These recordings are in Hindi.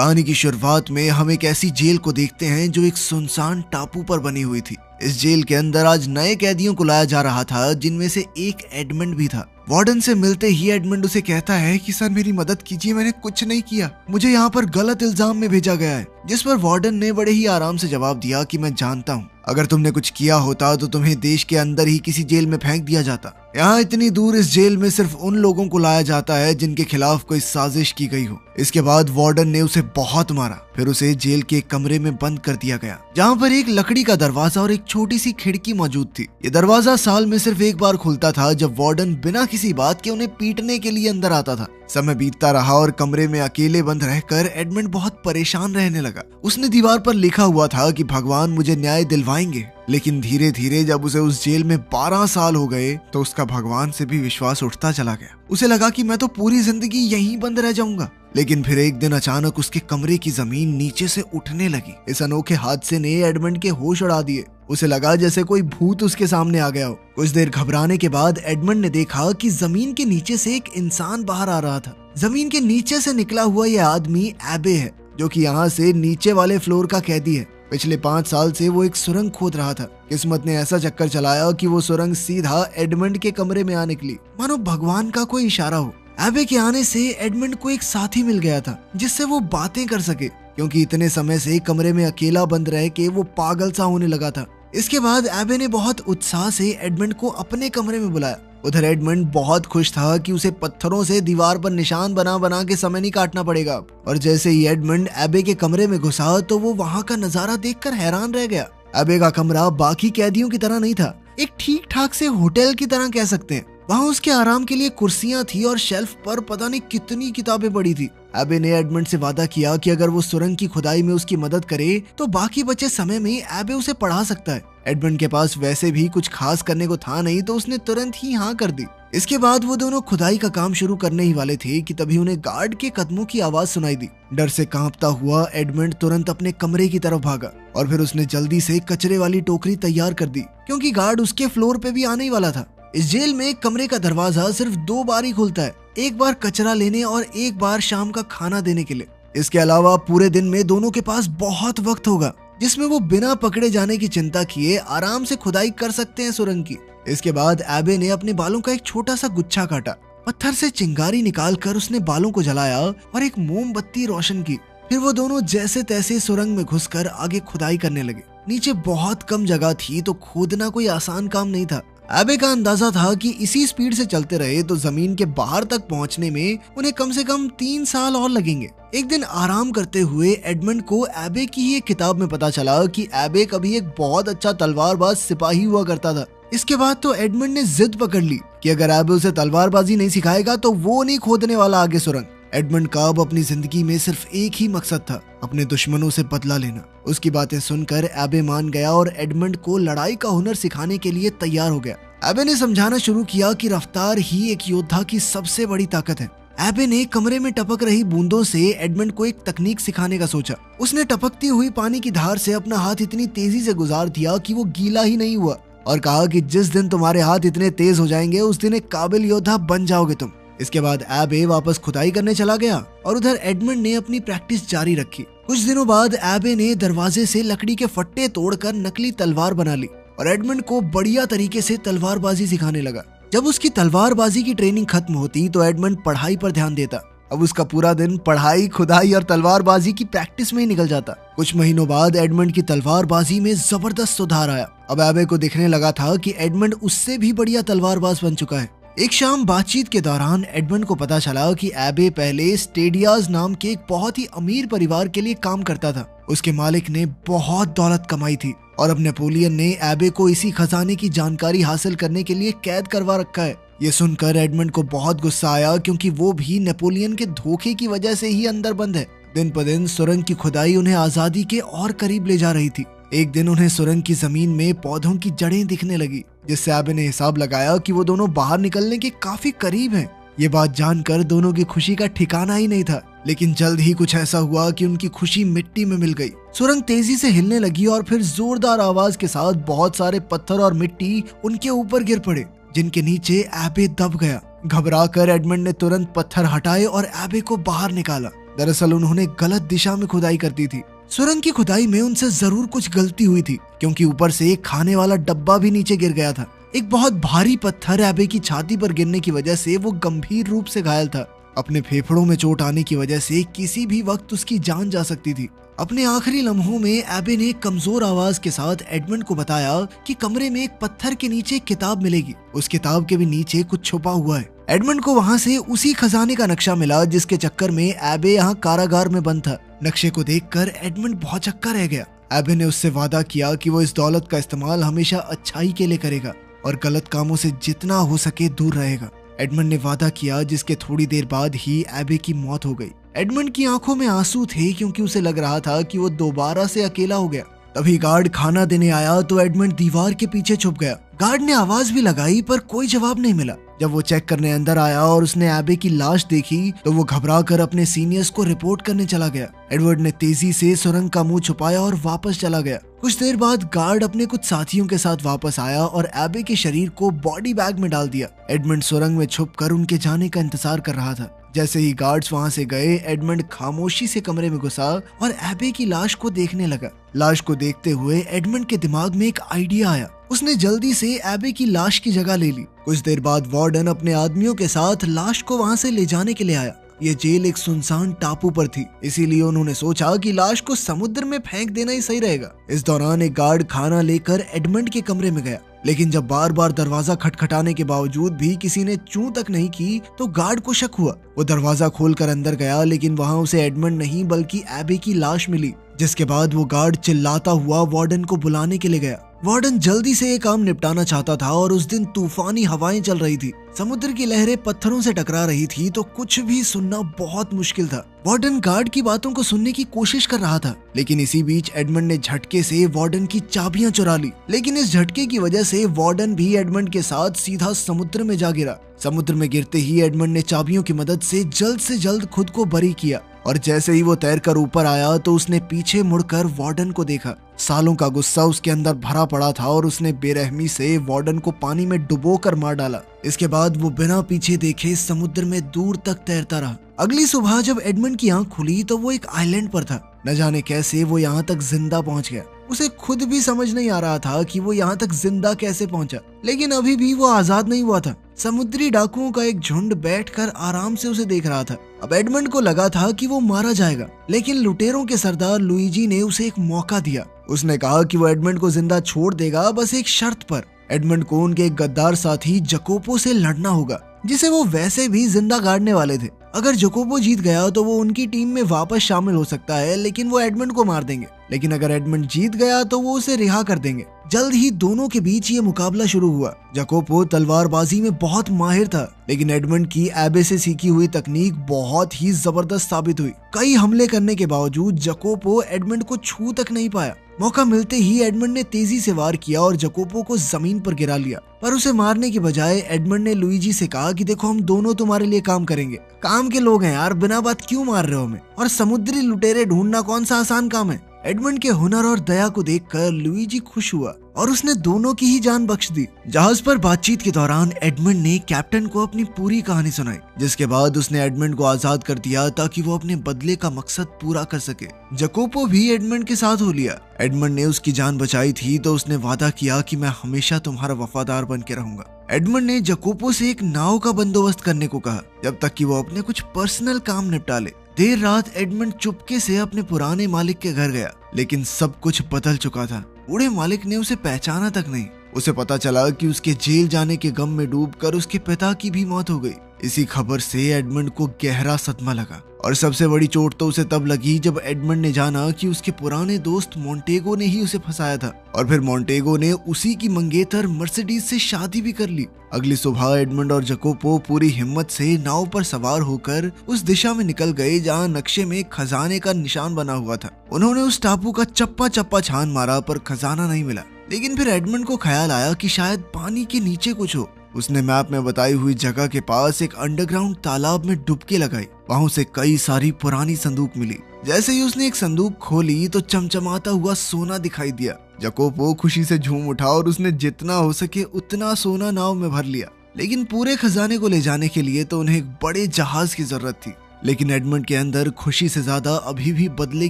कहानी की शुरुआत में हम एक ऐसी जेल को देखते हैं जो एक सुनसान टापू पर बनी हुई थी। इस जेल के अंदर आज नए कैदियों को लाया जा रहा था, जिनमें से एक एडमंड भी था। वार्डन से मिलते ही एडमंड उसे कहता है कि सर मेरी मदद कीजिए, मैंने कुछ नहीं किया, मुझे यहाँ पर गलत इल्जाम में भेजा गया है। जिस पर वार्डन ने बड़े ही आराम से जवाब दिया कि मैं जानता हूँ, अगर तुमने कुछ किया होता तो तुम्हें देश के अंदर ही किसी जेल में फेंक दिया जाता। यहाँ इतनी दूर इस जेल में सिर्फ उन लोगों को लाया जाता है जिनके खिलाफ कोई साजिश की गई हो। इसके बाद वार्डन ने उसे बहुत मारा, फिर उसे जेल के एक कमरे में बंद कर दिया गया, जहाँ पर एक लकड़ी का दरवाजा और एक छोटी सी खिड़की मौजूद थी। ये दरवाजा साल में सिर्फ एक बार खुलता था, जब वार्डन बिना किसी बात के उन्हें पीटने के लिए अंदर आता था। समय बीतता रहा और कमरे में अकेले बंद रहकर एडमंड बहुत परेशान रहने लगा। उसने दीवार पर लिखा हुआ था कि भगवान मुझे न्याय दिलवाएंगे, लेकिन धीरे धीरे जब उसे उस जेल में 12 साल हो गए तो उसका भगवान से भी विश्वास उठता चला गया। उसे लगा कि मैं तो पूरी जिंदगी यहीं बंद रह जाऊंगा। लेकिन फिर एक दिन अचानक उसके कमरे की जमीन नीचे से उठने लगी। इस अनोखे हादसे ने एडमंड के होश उड़ा दिए। उसे लगा जैसे कोई भूत उसके सामने आ गया हो। कुछ देर घबराने के बाद एडमंड ने देखा कि जमीन के नीचे से एक इंसान बाहर आ रहा था। जमीन के नीचे से निकला हुआ यह आदमी एबे है, जो कि यहाँ से नीचे वाले फ्लोर का कैदी है। पिछले 5 साल से वो एक सुरंग खोद रहा था। किस्मत ने ऐसा चक्कर चलाया कि वो सुरंग सीधा एडमंड के कमरे में आ निकली, मानो भगवान का कोई इशारा हो। एबे के आने से एडमंड को एक साथी मिल गया था जिससे वो बातें कर सके, क्योंकि इतने समय से कमरे में अकेला बंद रह के वो पागल सा होने लगा था। इसके बाद एबे ने बहुत उत्साह से एडमंड को अपने कमरे में बुलाया। उधर एडमंड बहुत खुश था कि उसे पत्थरों से दीवार पर निशान बना बना के समय नहीं काटना पड़ेगा। और जैसे ही एडमंड एबे के कमरे में घुसा तो वो वहाँ का नजारा देखकर हैरान रह गया। एबे का कमरा बाकी कैदियों की तरह नहीं था, एक ठीक ठाक से होटल की तरह कह सकते हैं। वहाँ उसके आराम के लिए कुर्सियां थी और शेल्फ पर पता नहीं कितनी किताबें पड़ी थी। एबे ने एडमंड से वादा किया कि अगर वो सुरंग की खुदाई में उसकी मदद करे तो बाकी बचे समय में एबे उसे पढ़ा सकता है। एडमंड के पास वैसे भी कुछ खास करने को था नहीं, तो उसने तुरंत ही हाँ कर दी। इसके बाद वो दोनों खुदाई का काम शुरू करने ही वाले थे कि तभी उन्हें गार्ड के कदमों की आवाज सुनाई दी। डर से कांपता हुआ एडमंड तुरंत अपने कमरे की तरफ भागा और फिर उसने जल्दी से कचरे वाली टोकरी तैयार कर दी, क्योंकि गार्ड उसके फ्लोर पे भी आने ही वाला था। इस जेल में कमरे का दरवाजा सिर्फ 2 बार ही खुलता है, एक बार कचरा लेने और एक बार शाम का खाना देने के लिए। इसके अलावा पूरे दिन में दोनों के पास बहुत वक्त होगा, जिसमें वो बिना पकड़े जाने की चिंता किए आराम से खुदाई कर सकते हैं सुरंग की। इसके बाद एबे ने अपने बालों का एक छोटा सा गुच्छा काटा, पत्थर से चिंगारी निकालकर उसने बालों को जलाया और एक मोमबत्ती रोशन की। फिर वो दोनों जैसे तैसे सुरंग में घुसकर आगे खुदाई करने लगे। नीचे बहुत कम जगह थी, तो खोदना कोई आसान काम नहीं था। एबे का अंदाजा था कि इसी स्पीड से चलते रहे तो जमीन के बाहर तक पहुंचने में उन्हें कम से कम 3 साल और लगेंगे। एक दिन आराम करते हुए एडमंड को एबे की ही एक किताब में पता चला कि एबे कभी एक बहुत अच्छा तलवारबाज सिपाही हुआ करता था। इसके बाद तो एडमंड ने जिद पकड़ ली कि अगर एबे उसे तलवारबाजी नहीं सिखाएगा तो वो नहीं खोदने वाला आगे सुरंग। एडमंड का अब अपनी जिंदगी में सिर्फ एक ही मकसद था, अपने दुश्मनों से बदला लेना। उसकी बातें सुनकर एबे मान गया और एडमंड को लड़ाई का हुनर सिखाने के लिए तैयार हो गया। एबे ने समझाना शुरू किया कि रफ्तार ही एक योद्धा की सबसे बड़ी ताकत है। एबे ने कमरे में टपक रही बूंदों से एडमंड को एक तकनीक सिखाने का सोचा। उसने टपकती हुई पानी की धार से अपना हाथ इतनी तेजी से गुजार दिया कि वो गीला ही नहीं हुआ, और कहा कि जिस दिन तुम्हारे हाथ इतने तेज हो जाएंगे उस दिन एक काबिल योद्धा बन जाओगे तुम। इसके बाद एबे वापस खुदाई करने चला गया और उधर एडमंड ने अपनी प्रैक्टिस जारी रखी। कुछ दिनों बाद एबे ने दरवाजे से लकड़ी के फट्टे तोड़कर नकली तलवार बना ली और एडमंड को बढ़िया तरीके से तलवारबाजी सिखाने लगा। जब उसकी तलवारबाजी की ट्रेनिंग खत्म होती तो एडमंड पढ़ाई पर ध्यान देता। अब उसका पूरा दिन पढ़ाई, खुदाई और तलवारबाजी की प्रैक्टिस में ही निकल जाता। कुछ महीनों बाद एडमंड की तलवारबाजी में जबरदस्त सुधार आया। अब एबे को दिखने लगा था कि एडमंड उससे भी बढ़िया तलवारबाज बन चुका है। एक शाम बातचीत के दौरान एडमंड को पता चला कि एबे पहले स्टेडियाज नाम के एक बहुत ही अमीर परिवार के लिए काम करता था। उसके मालिक ने बहुत दौलत कमाई थी और अब नेपोलियन ने एबे को इसी खजाने की जानकारी हासिल करने के लिए कैद करवा रखा है। ये सुनकर एडमंड को बहुत गुस्सा आया, क्योंकि वो भी नेपोलियन के धोखे की वजह से ही अंदर बंद है। दिन पर दिन सुरंग की खुदाई उन्हें आजादी के और करीब ले जा रही थी। एक दिन उन्हें सुरंग की जमीन में पौधों की जड़ें दिखने लगी, जिससे एबे ने हिसाब लगाया कि वो दोनों बाहर निकलने के काफी करीब हैं। ये बात जानकर दोनों की खुशी का ठिकाना ही नहीं था। लेकिन जल्द ही कुछ ऐसा हुआ कि उनकी खुशी मिट्टी में मिल गई। सुरंग तेजी से हिलने लगी और फिर जोरदार आवाज के साथ बहुत सारे पत्थर और मिट्टी उनके ऊपर गिर पड़े, जिनके नीचे एबे दब गया। घबराकर एडमंड ने तुरंत पत्थर हटाए और एबे को बाहर निकाला। दरअसल उन्होंने गलत दिशा में खुदाई कर दी थी। सुरंग की खुदाई में उनसे जरूर कुछ गलती हुई थी, क्योंकि ऊपर से एक खाने वाला डब्बा भी नीचे गिर गया था। एक बहुत भारी पत्थर एबे की छाती पर गिरने की वजह से वो गंभीर रूप से घायल था। अपने फेफड़ों में चोट आने की वजह से किसी भी वक्त उसकी जान जा सकती थी। अपने आखिरी लम्हों में एबे ने कमजोर आवाज के साथ एडमंड को बताया कि कमरे में एक पत्थर के नीचे एक किताब मिलेगी, उस किताब के भी नीचे कुछ छुपा हुआ है। एडमंड को वहाँ से उसी खजाने का नक्शा मिला जिसके चक्कर में एबे यहाँ कारागार में बंद था। नक्शे को देखकर एडमंड बहुत चक्का रह गया। एबे ने उससे वादा किया कि वो इस दौलत का इस्तेमाल हमेशा अच्छाई के लिए करेगा और गलत कामों से जितना हो सके दूर रहेगा। एडमंड ने वादा किया, जिसके थोड़ी देर बाद ही एबे की मौत हो गई। एडमंड की आंखों में आंसू थे, क्योंकि उसे लग रहा था कि वो दोबारा से अकेला हो गया। तभी गार्ड खाना देने आया तो एडमंड दीवार के पीछे छुप गया। गार्ड ने आवाज भी लगाई पर कोई जवाब नहीं मिला। जब वो चेक करने अंदर आया और उसने एबे की लाश देखी तो वो घबरा कर अपने सीनियर्स को रिपोर्ट करने चला गया। एडवर्ड ने तेजी से सुरंग का मुंह छुपाया और वापस चला गया। कुछ देर बाद गार्ड अपने कुछ साथियों के साथ वापस आया और एबे के शरीर को बॉडी बैग में डाल दिया। एडमंड सुरंग में छुपकर उनके जाने का इंतजार कर रहा था। जैसे ही गार्ड्स वहां से गए, एडमंड खामोशी से कमरे में घुसा और एबे की लाश को देखने लगा। लाश को देखते हुए एडमंड के दिमाग में एक आइडिया आया। उसने जल्दी से एबे की लाश की जगह ले ली। कुछ देर बाद वार्डन अपने आदमियों के साथ लाश को वहां से ले जाने के लिए आया। ये जेल एक सुनसान टापू पर थी, इसीलिए उन्होंने सोचा कि लाश को समुद्र में फेंक देना ही सही रहेगा। इस दौरान एक गार्ड खाना लेकर एडमंड के कमरे में गया, लेकिन जब बार बार दरवाजा खटखटाने के बावजूद भी किसी ने चूं तक नहीं की तो गार्ड को शक हुआ। वो दरवाजा खोलकर अंदर गया, लेकिन वहाँ उसे एडमंड नहीं बल्कि एबे की लाश मिली। जिसके बाद वो गार्ड चिल्लाता हुआ वार्डन को बुलाने के लिए गया। वार्डन जल्दी से ये काम निपटाना चाहता था और उस दिन तूफानी हवाएं चल रही थी। समुद्र की लहरें पत्थरों से टकरा रही थी, तो कुछ भी सुनना बहुत मुश्किल था। वार्डन गार्ड की बातों को सुनने की कोशिश कर रहा था, लेकिन इसी बीच एडमंड ने झटके से वार्डन की चाबियां चुरा ली। लेकिन इस झटके की वजह से वार्डन भी एडमंड के साथ सीधा समुद्र में जा गिरा। समुद्र में गिरते ही एडमंड ने चाबियों की मदद से जल्द खुद को बरी किया और जैसे ही वो तैरकर ऊपर आया तो उसने पीछे मुड़कर वार्डन को देखा। सालों का गुस्सा उसके अंदर भरा पड़ा था और उसने बेरहमी से वार्डन को पानी में डुबोकर मार डाला। इसके बाद वो बिना पीछे देखे समुद्र में दूर तक तैरता रहा। अगली सुबह जब एडमंड की आंख खुली तो वो एक आइलैंड पर था। न जाने कैसे वो यहाँ तक जिंदा पहुँच गया। उसे खुद भी समझ नहीं आ रहा था कि वो यहाँ तक जिंदा कैसे पहुँचा, लेकिन अभी भी वो आजाद नहीं हुआ था। समुद्री डाकुओं का एक झुंड बैठकर आराम से उसे देख रहा था। अब एडमंड को लगा था कि वो मारा जाएगा, लेकिन लुटेरों के सरदार लुइजी ने उसे एक मौका दिया। उसने कहा कि वो एडमंड को जिंदा छोड़ देगा, बस एक शर्त पर। एडमंड को उनके एक गद्दार साथी जकोपो से लड़ना होगा, जिसे वो वैसे भी जिंदा गाड़ने वाले थे। अगर जकोपो जीत गया तो वो उनकी टीम में वापस शामिल हो सकता है, लेकिन वो एडमंड को मार देंगे। लेकिन अगर एडमंड जीत गया तो वो उसे रिहा कर देंगे। जल्द ही दोनों के बीच ये मुकाबला शुरू हुआ। जकोपो तलवारबाजी में बहुत माहिर था, लेकिन एडमंड की एबे से सीखी हुई तकनीक बहुत ही जबरदस्त साबित हुई। कई हमले करने के बावजूद जकोपो एडमंड को छू तक नहीं पाया। मौका मिलते ही एडमंड ने तेजी से वार किया और जकोपो को जमीन पर गिरा लिया, पर उसे मारने की बजाय एडमंड ने लुइजी से कहा कि देखो, हम दोनों तुम्हारे लिए काम करेंगे। काम के लोग हैं यार, बिना बात क्यों मार रहे हो हमें? और समुद्री लुटेरे ढूंढना कौन सा आसान काम है? एडमंड के हुनर और दया को देखकर लुइजी खुश हुआ और उसने दोनों की ही जान बख्श दी। जहाज पर बातचीत के दौरान एडमंड ने कैप्टन को अपनी पूरी कहानी सुनाई, जिसके बाद उसने एडमंड को आजाद कर दिया ताकि वो अपने बदले का मकसद पूरा कर सके। जकोपो भी एडमंड के साथ हो लिया। एडमंड ने उसकी जान बचाई थी तो उसने वादा किया कि मैं हमेशा तुम्हारा वफादार बन के रहूंगा। एडमंड ने जकोपो से एक नाव का बंदोबस्त करने को कहा, जब तक कि वो अपने कुछ पर्सनल काम निपटा ले। देर रात एडमंड चुपके से अपने पुराने मालिक के घर गया, लेकिन सब कुछ बदल चुका था। बूढ़े मालिक ने उसे पहचाना तक नहीं। उसे पता चला कि उसके जेल जाने के गम में डूबकर उसके पिता की भी मौत हो गई। इसी खबर से एडमंड को गहरा सदमा लगा और सबसे बड़ी चोट तो उसे तब लगी जब एडमंड ने जाना कि उसके पुराने दोस्त मोंटेगो ने ही उसे फंसाया था और फिर मोंटेगो ने उसी की मंगेतर मर्सिडीज से शादी भी कर ली। अगली सुबह एडमंड और जकोपो पूरी हिम्मत से नाव पर सवार होकर उस दिशा में निकल गए जहां नक्शे में खजाने का निशान बना हुआ था। उन्होंने उस टापू का चप्पा चप्पा छान मारा पर खजाना नहीं मिला, लेकिन फिर एडमंड को ख्याल आया कि शायद पानी के नीचे कुछ हो। उसने मैप में बताई हुई जगह के पास एक अंडरग्राउंड तालाब में डुबकी लगाई। वहां से कई सारी पुरानी संदूक मिली। जैसे ही उसने एक संदूक खोली तो चमचमाता हुआ सोना दिखाई दिया। जकोपो खुशी से झूम उठा और उसने जितना हो सके उतना सोना नाव में भर लिया। लेकिन पूरे खजाने को ले जाने के लिए तो उन्हें एक बड़े जहाज की जरूरत थी। लेकिन एडमंड के अंदर खुशी से ज्यादा अभी भी बदले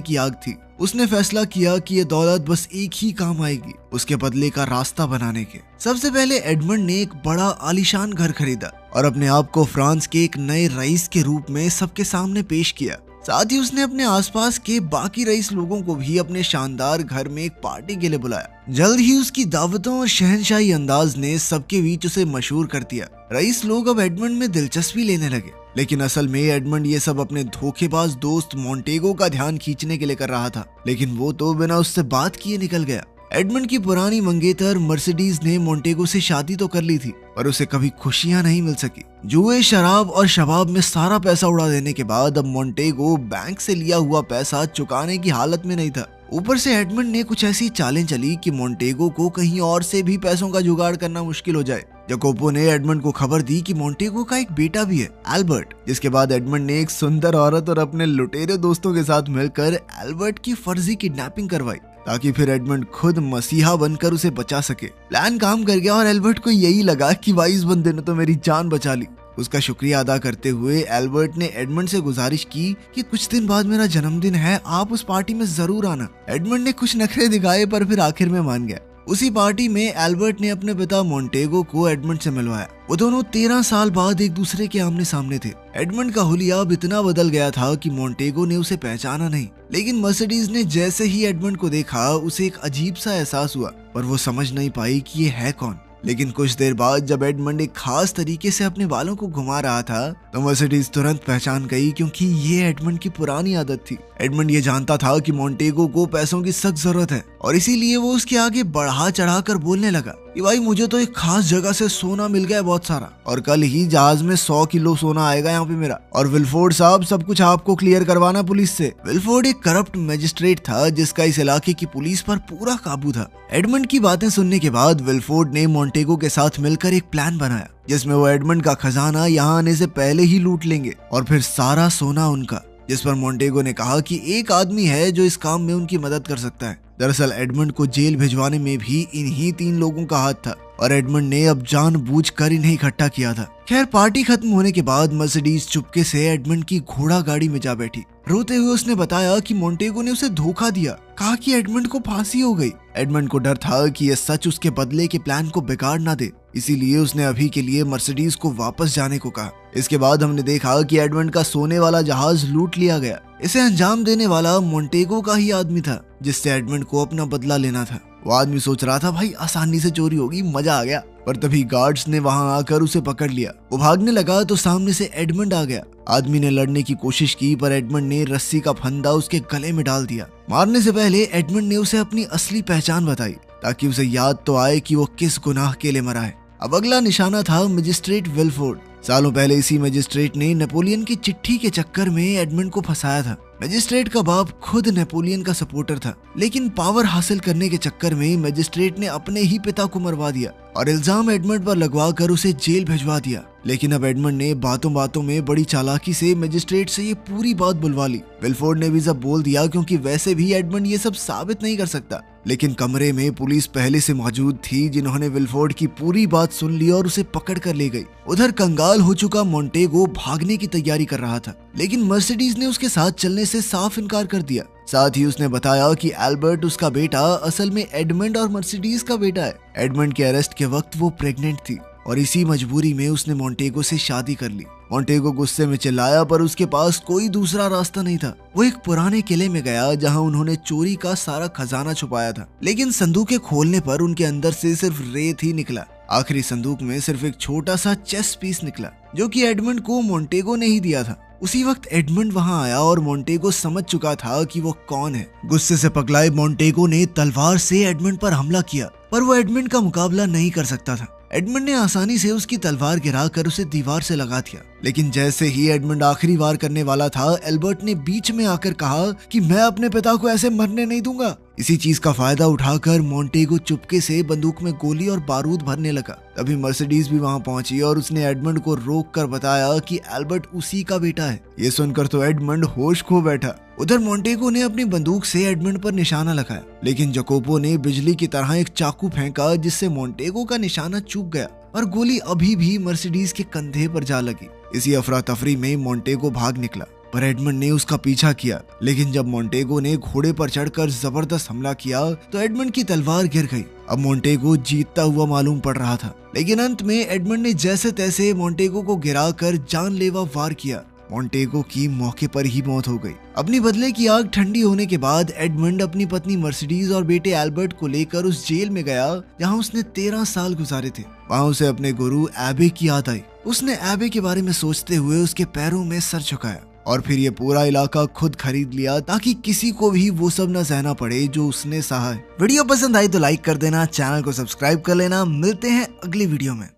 की आग थी। उसने फैसला किया कि ये दौलत बस एक ही काम आएगी, उसके बदले का रास्ता बनाने के। सबसे पहले एडमंड ने एक बड़ा आलीशान घर खरीदा और अपने आप को फ्रांस के एक नए रईस के रूप में सबके सामने पेश किया। साथ ही उसने अपने आसपास के बाकी रईस लोगों को भी अपने शानदार घर में एक पार्टी के लिए बुलाया। जल्द ही उसकी दावतों और शहनशाही अंदाज ने सबके बीच उसे मशहूर कर दिया। रईस लोग अब एडमंड में दिलचस्पी लेने लगे, लेकिन असल में एडमंड ये सब अपने धोखेबाज दोस्त मोंटेगो का ध्यान खींचने के लिए कर रहा था, लेकिन वो तो बिना उससे बात किए निकल गया। एडमंड की पुरानी मंगेतर मर्सिडीज ने मोंटेगो से शादी तो कर ली थी, पर उसे कभी खुशियां नहीं मिल सकी। जुए, शराब और शबाब में सारा पैसा उड़ा देने के बाद अब मोंटेगो बैंक से लिया हुआ पैसा चुकाने की हालत में नहीं था। ऊपर से एडमंड ने कुछ ऐसी चालें चली कि मोंटेगो को कहीं और से भी पैसों का जुगाड़ करना मुश्किल हो जाए। जकोपो ने एडमंड को खबर दी कि मोंटेगो का एक बेटा भी है, एल्बर्ट, जिसके बाद एडमंड ने एक सुंदर औरत और अपने लुटेरे दोस्तों के साथ मिलकर एल्बर्ट की फर्जी किडनैपिंग करवाई, ताकि फिर एडमंड खुद मसीहा बनकर उसे बचा सके। प्लान काम कर गया और एल्बर्ट को यही लगा कि भाई इस बंदे ने तो मेरी जान बचा ली। उसका शुक्रिया अदा करते हुए एल्बर्ट ने एडमंड से गुजारिश की कि कुछ दिन बाद मेरा जन्मदिन है, आप उस पार्टी में जरूर आना। एडमंड ने कुछ नखरे दिखाए पर फिर आखिर में मान गया। उसी पार्टी में एल्बर्ट ने अपने पिता मोंटेगो को एडमंड से मिलवाया। वो दोनों 13 साल बाद एक दूसरे के आमने सामने थे। एडमंड का हुलिया अब इतना बदल गया था कि मोंटेगो ने उसे पहचाना नहीं, लेकिन मर्सिडीज ने जैसे ही एडमंड को देखा उसे एक अजीब सा एहसास हुआ, पर वो समझ नहीं पाई कि ये है कौन। लेकिन कुछ देर बाद जब एडमंड एक खास तरीके से अपने बालों को घुमा रहा था तो मर्सिडीज तुरंत पहचान गई, क्योंकि ये एडमंड की पुरानी आदत थी। एडमंड ये जानता था कि मोंटेगो को पैसों की सख्त जरूरत है और इसीलिए वो उसके आगे बढ़ा चढ़ा कर बोलने लगा कि भाई मुझे तो एक खास जगह से सोना मिल गया बहुत सारा, और कल ही जहाज में 100 किलो सोना आएगा यहाँ पे मेरा, और विल्फोर्ड साहब सब कुछ आपको क्लियर करवाना पुलिस से। विल्फोर्ड एक करप्ट मजिस्ट्रेट था जिसका इस इलाके की पुलिस पर पूरा काबू था। एडमंड की बातें सुनने के बाद विल्फोर्ड ने मोंटेगो के साथ मिलकर एक प्लान बनाया जिसमें वो एडमंड का खजाना यहाँ आने से पहले ही लूट लेंगे और फिर सारा सोना उनका। जिस पर मोंटेगो ने कहा कि एक आदमी है जो इस काम में उनकी मदद कर सकता है। दरअसल एडमंड को जेल भिजवाने में भी इन्हीं 3 लोगों का हाथ था और एडमंड ने अब जानबूझकर इन्हें इकट्ठा किया था। खैर, पार्टी खत्म होने के बाद मर्सिडीज चुपके से एडमंड की घोड़ा गाड़ी में जा बैठी। रोते हुए उसने बताया कि मोंटेगो ने उसे धोखा दिया, कहा कि एडमंड को फांसी हो गई। एडमंड को डर था कि यह सच उसके बदले के प्लान को बिगाड़ ना दे, इसीलिए उसने अभी के लिए मर्सिडीज को वापस जाने को कहा। इसके बाद हमने देखा कि एडमंड का सोने वाला जहाज लूट लिया गया। इसे अंजाम देने वाला मोंटेगो का ही आदमी था जिससे एडमंड को अपना बदला लेना था। वो आदमी सोच रहा था भाई आसानी से चोरी होगी, मजा आ गया, पर तभी गार्ड्स ने वहां आकर उसे पकड़ लिया। वो भागने लगा तो सामने से एडमंड आ गया। आदमी ने लड़ने की कोशिश की पर एडमंड ने रस्सी का फंदा उसके गले में डाल दिया। मारने से पहले एडमंड ने उसे अपनी असली पहचान बताई ताकि उसे याद तो आए कि वो किस गुनाह के लिए मरा है। अब अगला निशाना था मजिस्ट्रेट विल्फोर्ड। सालों पहले इसी मजिस्ट्रेट ने नेपोलियन की चिट्ठी के चक्कर में एडमंड को फंसाया था। मजिस्ट्रेट का बाप खुद नेपोलियन का सपोर्टर था, लेकिन पावर हासिल करने के चक्कर में मजिस्ट्रेट ने अपने ही पिता को मरवा दिया और इल्जाम एडमंड पर लगवा कर उसे जेल भिजवा दिया। लेकिन अब एडमंड ने बातों बातों में बड़ी चालाकी से मजिस्ट्रेट से ये पूरी बात बुलवा ली। विल्फोर्ड ने भी सब बोल दिया, क्योंकि वैसे भी एडमंड ये सब साबित नहीं कर सकता। लेकिन कमरे में पुलिस पहले से मौजूद थी, जिन्होंने विल्फोर्ड की पूरी बात सुन ली और उसे पकड़ कर ले गई। उधर कंगाल हो चुका मोंटेगो भागने की तैयारी कर रहा था, लेकिन मर्सिडीज ने उसके साथ चलने से साफ इनकार कर दिया। साथ ही उसने बताया कि एल्बर्ट उसका बेटा असल में एडमंड और मर्सिडीज का बेटा है। एडमंड के अरेस्ट के वक्त वो प्रेग्नेंट थी और इसी मजबूरी में उसने मोंटेगो से शादी कर ली। मोंटेगो गुस्से में चिल्लाया, पर उसके पास कोई दूसरा रास्ता नहीं था। वो एक पुराने किले में गया जहां उन्होंने चोरी का सारा खजाना छुपाया था, लेकिन संदूकें खोलने पर उनके अंदर से सिर्फ रेत ही निकला। आखिरी संदूक में सिर्फ एक छोटा सा चेस पीस निकला, जो कि एडमंड को मोंटेगो ने ही दिया था। उसी वक्त एडमंड वहां आया और मोंटेगो समझ चुका था कि वो कौन है। गुस्से से पगलाए मोंटेगो ने तलवार से एडमंड पर हमला किया, पर वो एडमंड का मुकाबला नहीं कर सकता था। एडमंड ने आसानी से उसकी तलवार गिराकर उसे दीवार से लगा दिया, लेकिन जैसे ही एडमंड आखिरी वार करने वाला था, एल्बर्ट ने बीच में आकर कहा कि मैं अपने पिता को ऐसे मरने नहीं दूंगा। इसी चीज का फायदा उठाकर मोंटेगो चुपके से बंदूक में गोली और बारूद भरने लगा। तभी मर्सिडीज भी वहां पहुंची और उसने एडमंड को रोक कर बताया कि एल्बर्ट उसी का बेटा है। ये सुनकर तो एडमंड होश खो बैठा। उधर मोंटेगो ने अपनी बंदूक से एडमंड पर निशाना लगाया, लेकिन जकोपो ने बिजली की तरह एक चाकू फेंका जिससे मोंटेगो का निशाना चूक गया और गोली अभी भी मर्सिडीज के कंधे पर जा लगी। इसी अफरा तफरी में मोंटेगो भाग निकला। पर एडमंड ने उसका पीछा किया। लेकिन जब मोंटेगो ने घोड़े पर चढ़कर जबरदस्त हमला किया तो एडमंड की तलवार गिर गई। अब मोंटेगो जीतता हुआ मालूम पड़ रहा था, लेकिन अंत में एडमंड ने जैसे तैसे मोंटेगो को गिराकर जानलेवा वार किया। मोंटेगो की मौके पर ही मौत हो गई। अपनी बदले की आग ठंडी होने के बाद एडमंड अपनी पत्नी मर्सिडीज और बेटे एल्बर्ट को लेकर उस जेल में गया जहां उसने 13 साल गुजारे थे। वहां उसे अपने गुरु एबे की याद आई। उसने एबे के बारे में सोचते हुए उसके पैरों में सर झुकाया और फिर ये पूरा इलाका खुद खरीद लिया ताकि किसी को भी वो सब न सहना पड़े जो उसने सहा है। वीडियो पसंद आई तो लाइक कर देना, चैनल को सब्सक्राइब कर लेना। मिलते हैं अगली वीडियो में।